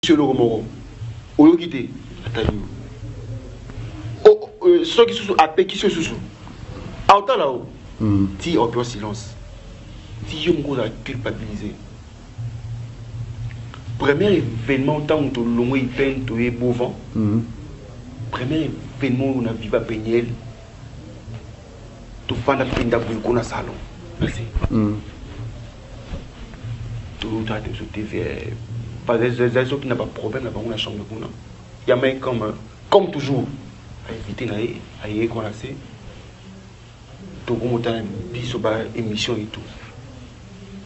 monsieur le Romoro. Au lieu quitter, ceux qui sont à qui se sous. À autant là-haut, si on peut silence. Si je me culpabiliser. Premier événement, tant que l'on est peine, tu es beau vent. Premier événement, on a vu à Péniel. Tu fais la peine d'abord qu'on a salon. Merci. Tout a été sauté vers. Parce que les gens qui n'ont pas de problème, là-bas, on a chambre de boulot. Il y a même comme toujours, à éviter à y qu'on a fait. Tout le monde a dit sur l'émission et tout.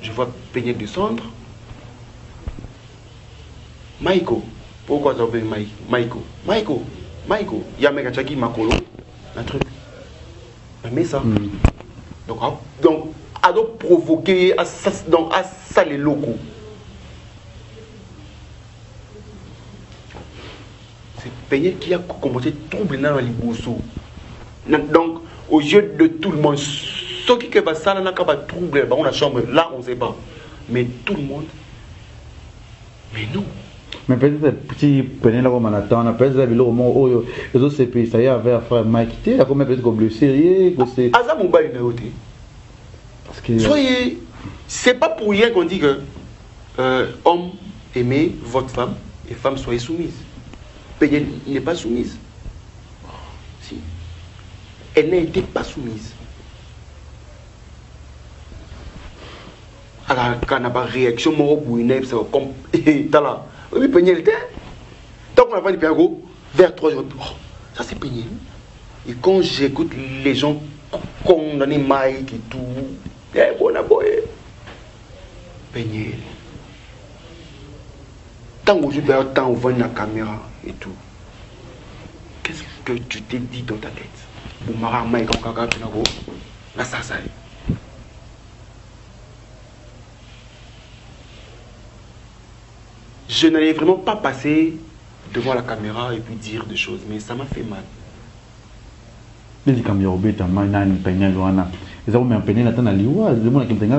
Je vois Péniel descendre. Maïko, pourquoi tu appelles Maïko? Maïko, il y a un mec qui m'a collé un truc. Mais ça. Donc, à donc provoquer à ça les locaux. C'est Péniel qui a commencé à troubler dans les bourseaux. Donc, aux yeux de tout le monde, ceux qui va ça, n'a pas troubler dans la chambre, là on ne sait pas. Mais tout le monde. Mais non. Mais peut-être si Péniel comme on attend, on a peut-être vu le moment où les autres CPI ça y a vers frère Mike, il y a combien peut-être comme le sérieux, que c'est. Azam Mouba est néoté. Soyez, c'est pas pour rien qu'on dit que homme aimez votre femme et femme soyez soumise. Péniel n'est pas soumise. Si. Elle n'a été pas soumise. Alors, quand on n'a pas de réaction, c'est comme. T'as là. Oui, Péniel était. Tant qu'on n'a pas dit Péniel, vers 3 jours. Oh, ça c'est Péniel. Et quand j'écoute les gens condamner Mike et tout. Eh, bon, aboye. Péniel. Tant que je vais tant on voit la caméra et tout. Qu'est-ce que tu t'es dit dans ta tête? Pour Mara Mike en caca, tu n'as pas. Là, ça. Je n'allais vraiment pas passer devant la caméra et puis dire des choses, mais ça m'a fait mal. Mais si caméra bête, man, Péniel, ils ont mis un Péniel à Liwa, le monde qui me dit,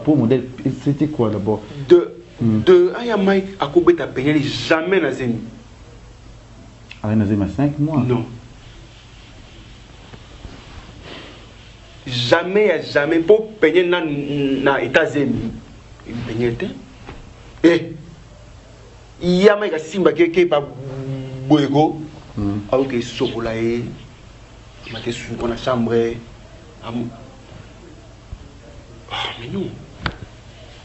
pour modèle, c'était quoi d'abord? De Aya Mike à Koubet à Péniel, jamais n'a zéni. Ah, il a 5 mois. Non. Jamais, pour Péniel n'a été zéni. Péniel était. Eh! Il y a un simba qui est pas boego, alors que Sokolae, il sous dans la chambre. Mais non,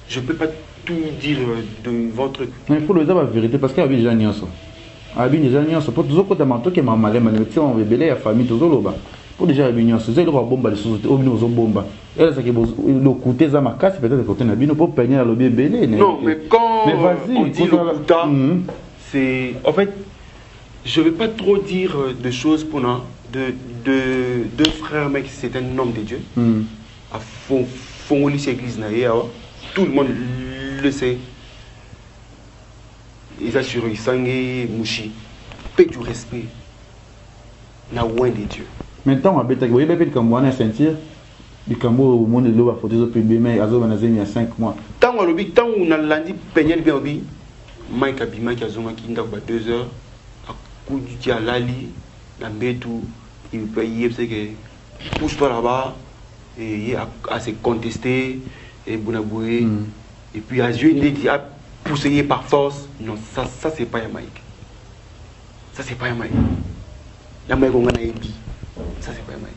je ne peux pas tout dire de votre. Mais il faut le dire la vérité parce qu'il y a des gens qui sont. Il y a des gens qui sont. Pour tous les autres, qui m'ont mal, on veut belayer la famille, tous les autres. Pour déjà les gens, c'est le bomba de société, au niveau de bomba. Et là, c'est que le côté de ma casse, peut-être le côté de la bino pour peigner le bébé. Non, mais quand on dit le couta, c'est. En fait, je ne vais pas trop dire de choses pour nous. Deux frères, mec, c'est un homme de Dieu. À fond, l'église, tout le monde le sait. Ils assurent, ils sangent, mouchi. Paix du respect. N'a loin de Dieu. Maintenant, on va peut-être comme on a sentir. Du Cambo, au monde de l'eau, il faut des PB, mais il y a 5 mois. Tant on a lundi, Péniel bien obi, Mike Abima qui a zonga qui n'a pas 2 heures, à coup du dia lali, la tout, il peut y aller, c'est que pousse-toi là-bas, et il a se contester, et Bounaboué, et puis à Dieu, il dit à pousser par force. Non, ça c'est pas un Mike. Ça c'est pas un Mike. La Mike on a dit, ça c'est pas un Mike.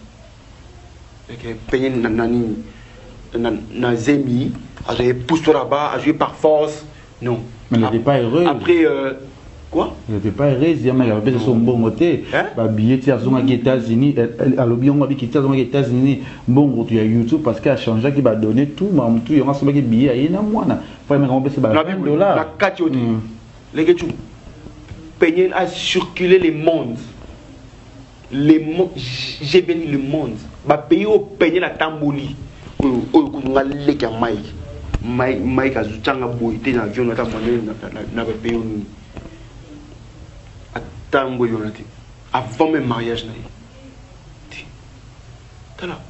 Péniel n'a zémi, à pousse-toi là-bas, à jouer par force. Non. Mais il n'était pas heureux. Après, quoi? Il n'était pas heureux, il a fait son bon côté. Il billet aux États-Unis, il était aux États-Unis, bon, tu as YouTube parce qu'il a changé, qu'il va donner tout, mais tout, il y a un billet, il y a un mois. Il faut même rembourser $20. La cathiote. Les gars, Péniel a circulé les mondes. J'ai béni le monde. Bah pays au Péniel la Tamboli. On a les Mike a zutanga boité dans l'avion na pays on a Tamboli on a dit avant même mariage na yi. Tala.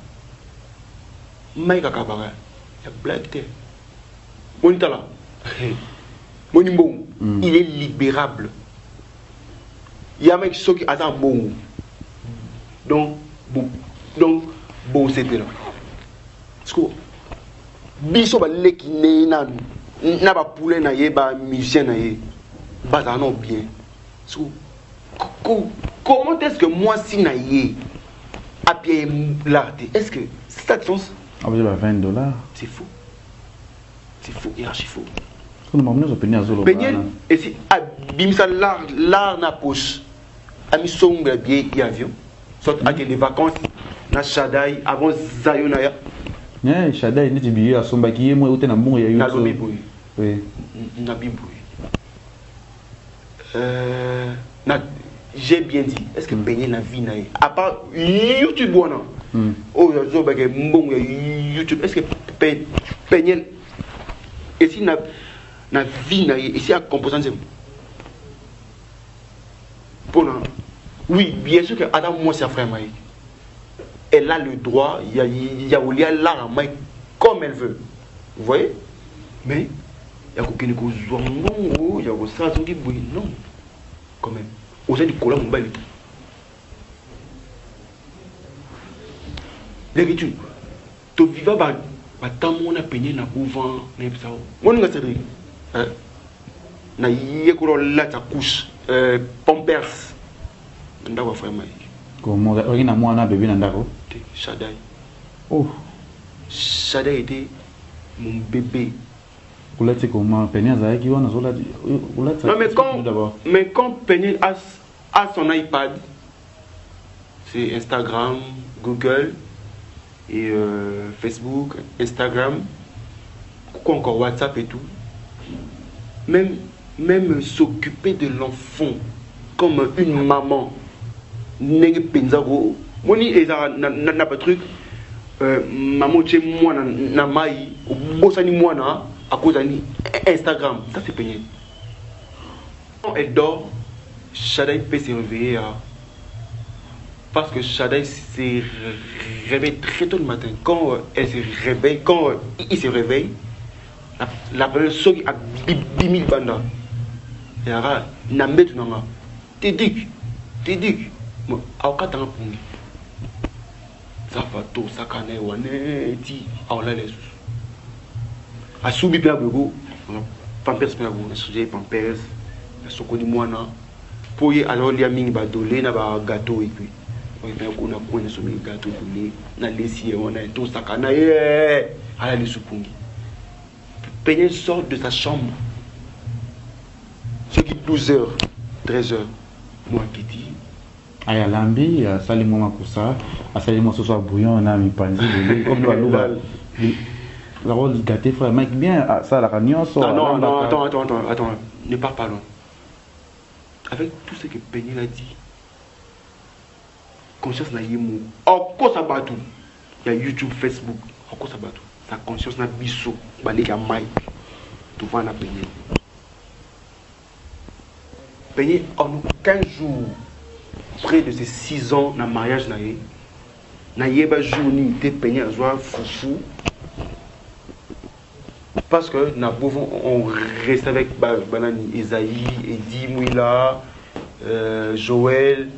Mike a kabara. Ya black té. On tala. Monimbo, il est libérable. Il y a un mec qui attend bon. Donc, bon, c'était là. Parce que, biso ba leki ne na ba poulet na ye ba musicien na ye ba ça non bien. Parce que, comment est-ce que moi si na ye à pied l'art, est-ce que c'est ta chance? Ah, vous avez $20. C'est faux. C'est faux, et archi faux. Peigner, et si bimsa l'art na poche, a mis son billet et avion, soit à des vacances, na Shadai, avant Zayonaya. Yeah, Shadai, il dit à son baquille, moi, où t'es dans bon, il y a eu. Na Lobiboui. Oui. Na Biboui. J'ai bien dit, est-ce que peigner la vie naïe? À part YouTube, oh, YouTube, est-ce que peigner. Et si na vie naïe, et si à composante, oui, bien sûr que Adam, moi, c'est un frère Maï. Elle a le droit, il y a l'art en Maï comme elle veut. Vous voyez? Mais il y a quelqu'un qui il y a ça, non, quand même. Au sein du collant, mon bel. L'écriture, tu vivas tant on a peigné na couvent, on a cédé. Na yekuro la ta couche, Pampers. Ndako frère Mike. Comment on a moi na bébé ndako? Shadai. Oh. Shadai était mon bébé. Vous l'avez comment Peigné a qui on a zola. Non mais quand Peigné a son iPad, c'est Instagram, Google et Facebook, Instagram, quoi encore WhatsApp et tout. Même s'occuper de l'enfant comme une maman. N'est penzago. Moni eza na pas truc. Maman chez moi na mai, bosani moi na à cause d'ani Instagram. Ça c'est peigné. Quand elle dort, Shadai peut se réveiller parce que Shadai se réveille très tôt le matin. Quand elle se réveille, quand il se réveille, la première chose a 10 000 bandas. Et alors, Nambe tu n'as t'es dit, à aucun temps pour lui. Ça va tout, ça canne, wane, ti, à la laisse. À soubi bien beaucoup, Pampers bien beaucoup, sujet Pampers, la soko du moine. Pour y alors il y a mini badolé, na ba gâteau et puis. On a coin sur mes gâteaux dolé, na laissé, on a tout ça canne, à la laisse pungi. Peigné sort de sa chambre. Ce qui 12h, 13h, moi qui dis. Aya lambi, sali moi makusa, sali moi ce soir bouillon, on a mis panzi, comme le louba. La rôle gâté frère, mec bien, ça la réunion sort. Ah non, attends, ne pars pas loin. Avec tout ce que Peigné a dit, conscience n'a yémou. Encore ça bat tout. Il y a YouTube, Facebook, encore ça bat tout. Sa conscience n'a biso, baléga maï. Tout va na Peigné. Peigné en 15 jours, près de ses 6 ans, dans le mariage, na yeba journée, te Peigné à joie foufou. Parce que on reste avec Banani, Esaïe, Eddie, Mouila, Joël.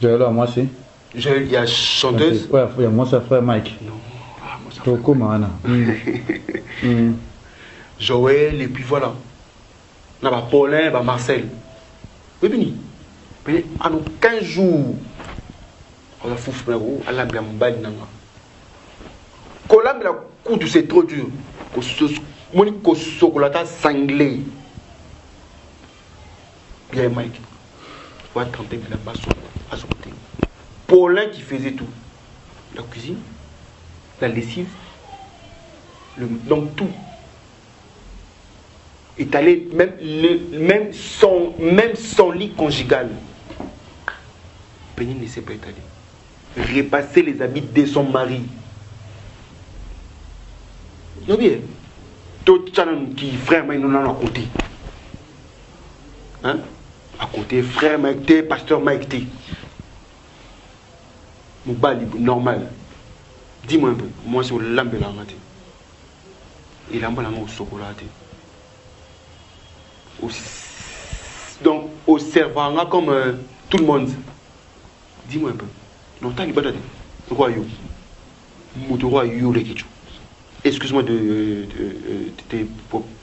Joël, moi c'est. Joël, il y a chanteuse. Ouais, moi c'est frère Mike. Non. Joël, et puis voilà. On a Paulin, Marcel. Oui, en 15 jours, on a foutu à la blambale. Quand la coupe, c'est trop dur. Mon chocolat sanglé. Bien, Mike. On va tenter de la basse à son côté. Paulin qui faisait tout. La cuisine, la lessive, donc tout. Est allé même son lit conjugal. Peigné ne s'est pas étalé. Repasser les habits de son mari. Non bien. Tout le qui frère Mike nous à côté. Hein? À côté, frère Mike T, pasteur Mike T. Mon bali normal. Dis-moi un peu, moi c'est au lambe la matin. Et là, on a au chocolat. Donc, au servant comme tout le monde. Dis-moi un peu. Non, t'as pas dit. Roi yo. Roi yo le kichu. Excuse-moi de te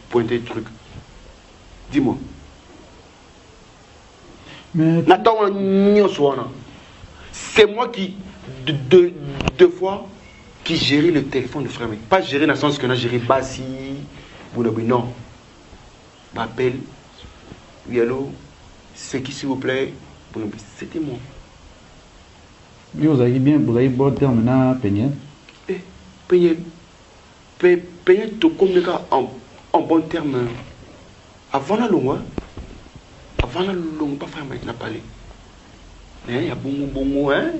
pointer le truc. Dis-moi. Mais c'est moi qui, deux fois, qui gérais le téléphone de frère. Pas gérer dans le sens qu'on a géré Bassi. Non. M'appelle. Oui, allô. C'est qui, s'il vous plaît? C'était moi. Vous avez bien, vous avez bon terme maintenant, Peignet. Peignet, tu communiques en bon terme. Avant la longue, pas frère Mike n'a parlé. Mais il y a bon mot, hein?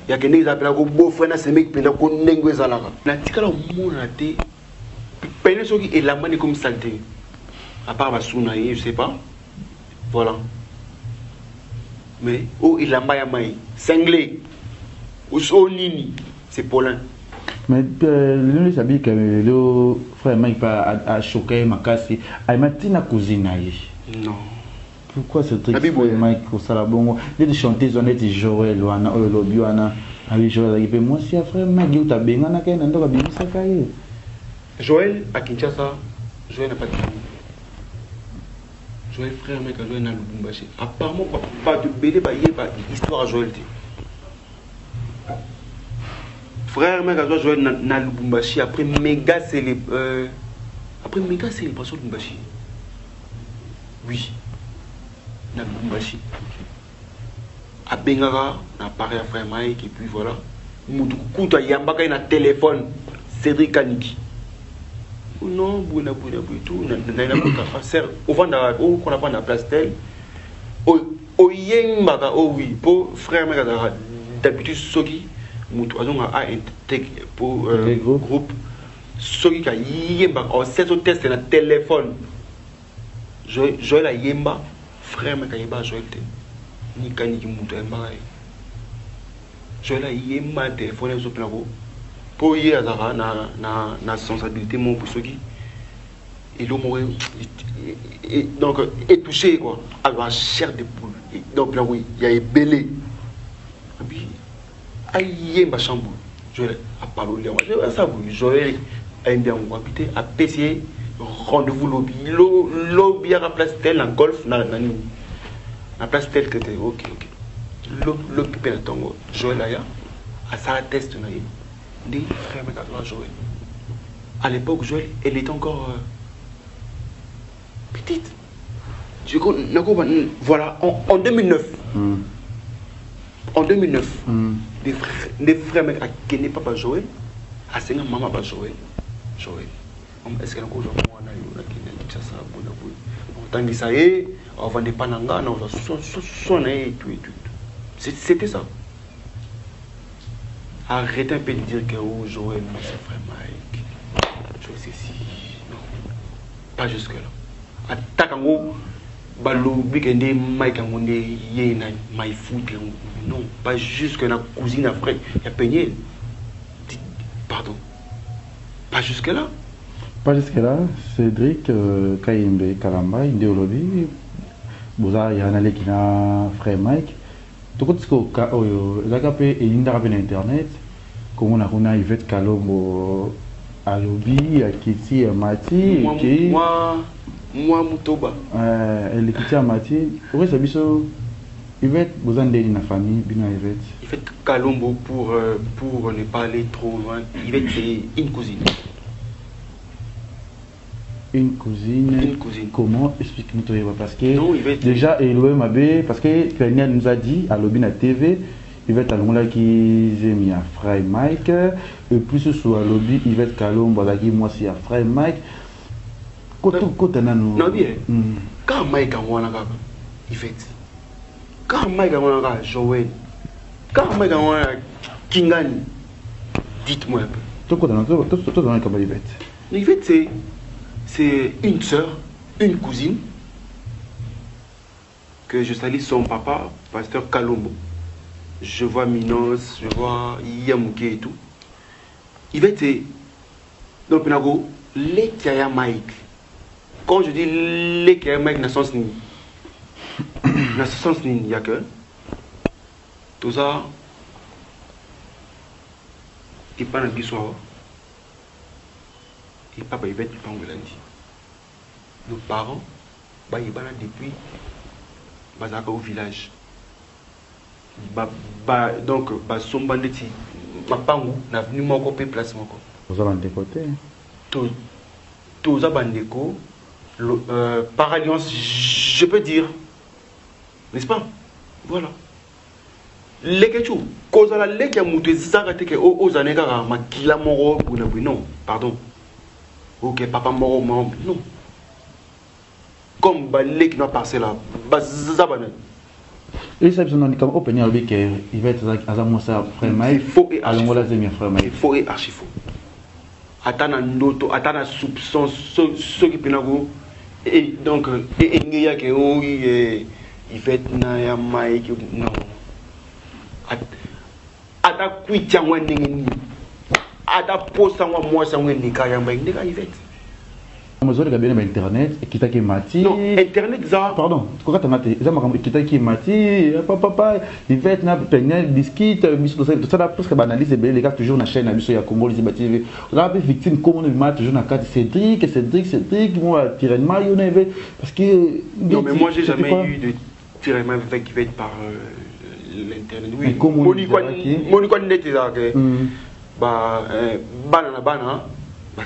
Il y a quelqu'un qui appelle un beau frère, c'est mec qui n'a pas de nengue à la rue. La tika la monde a été. Peignet, ce qui est la manière comme saleté. À part ma sounaïe, je sais pas. Voilà. Mais, oh, il a maï, cinglé. Ou nini, c'est Paulin. Mais le sabi que le frère Mike a choqué ma casse. Il m'a dit na cousine. Non. Pourquoi ce truc frère Mike au salabongo? Les chanteuses on est Joël ou ana o lobi ana. Avec Joël qui moi si frère Mike ou ta benga na kena ndo ka bimisa kaye. Joël à Kinshasa, Joël n'a pas de famille. Joël frère Mike a Joël na Lubumbashi. Apparemment pas de BD ba yé ba histoire à Joël. Frère, mec, à joué dans Lubumbashi après méga célébration de Lubumbashi. Oui, dans Lubumbashi. À Bengara, on a parlé à frère Mike et puis voilà. Moutoukouta Yambaka na téléphone, Cédric Kaniki. Non, bouna tout. Au vent qu'on a pas la place telle. Au Yembaka, oh oui, pour frère mec, d'habitude, Soki. Mutuazon a intégré pour groupe. Ce qui a yemba, on sait au test dans téléphone. Je la yemba, frère me kayeba Joël ni kaniki mutu yemba. Je la yemba téléphone sur plan pour y azara na sensibilité mon pour ceux qui et l'homme donc est touché quoi à la chair de poule. Donc là oui, il y a belé. Aïe, ma chambre. Joël a parlé. Joël a bien habité à PC. Rendez-vous lobby. Lobby à la place telle, en golf, la place telle que t'es. Ok. Lobby Pelleton. Joël a ça test. Des frères, mais Joël. À l'époque, Joël, elle était encore petite. Voilà, en 2009. En 2009, des frères mecs à Kenya papa Joël, à Senga maman pas Joël. Est-ce qu'il y a encore moi na yo na Kenya ça bon bon. On t'a dit ça et on vendait pas nanga, on va sonner et tout. C'était ça. Arrêtez un peu de dire que oh Joël, moi c'est frère Mike. Joël c'est si. Non. Pas jusque là. Attaque en gros. Balobi kende Mike Amonde yé na my foot non pas juste que la cousine après il a peigné pardon pas jusque là Cédric Kayembe Kalamba Indéolobi boza yana lekina frère Mike tout ce que oyo zakape elinda rappel internet comme on a kuna Yvette Kalombo alobi akiti mati moi Mutoba elle est à Mati oui c'est biso Yvette vous en donnez la famille bien Yvette Kalombo pour ne pas aller trop loin. Yvette c'est une cousine comment explique-nous parce que non, Yvette, déjà l'OMAB parce que Peniel nous a dit à l'Obina TV Yvette Kalombo qui j'ai mis à Frère Mike et plus sur l'Obi Yvette Kalombo qui moi c'est à Frère Mike. Non bien. Quand Mike a wana Yvette. Quand Mike a wana Joël. Quand Mike a wana Kingani. Dites-moi un peu. Tout Yvette. Yvette c'est une sœur, une cousine que je salue son papa, pasteur Kalombo. Je vois Minos, je vois Yamouke et tout. Yvette c'est donc Pinago, les Tiaya Mike. quand je dis les qui mec n'a sens ni. N'a sens ni, il y a que. Tout ça. Il pas dans le soir. Et papa, il va être pas en lundi. Nos parents, bah, ils sont là depuis. Bah, au village. Donc, bah, son banditi. Ma pangu, n'a venu mon copé place mon copé. Vous avez un décoté. Tous les bandéco, par alliance, je peux dire, n'est-ce pas? Voilà. Les questions, cause à la loi qui a monté ça, aux années ma kila moro, non, pardon. Ok, papa moro, non. Comme les qui n'ont passé là, zabane. Et ça, ils ont dit comme open avec il va être à Zamosa, frère Maïf. Faux et archi faux. Faux et archi faux. Attends un auto, attends un soupçon, ceux qui peuvent. Et donc, il y a que il fait na maïk non. Ada kuita ngwendingi. Ada posta ngwa mwasa ngwendi kaya mba ndeka il fait. Amazon ga bien internet et kita ki mati. Non, internet ça. Pardon, quoi tu mati, ça m'a kita ki mati, papa, il fait na penel disquite, biso tout ça parce que banalise les gars toujours na chaîne biso ya Congo les TV. Là peu victime comme on met toujours na carte Cédric, moi tyrannement il avait parce que non mais moi j'ai jamais eu de tyrannement avec qui va être par l'internet. Oui, Moni quoi n'était là que bah banana bah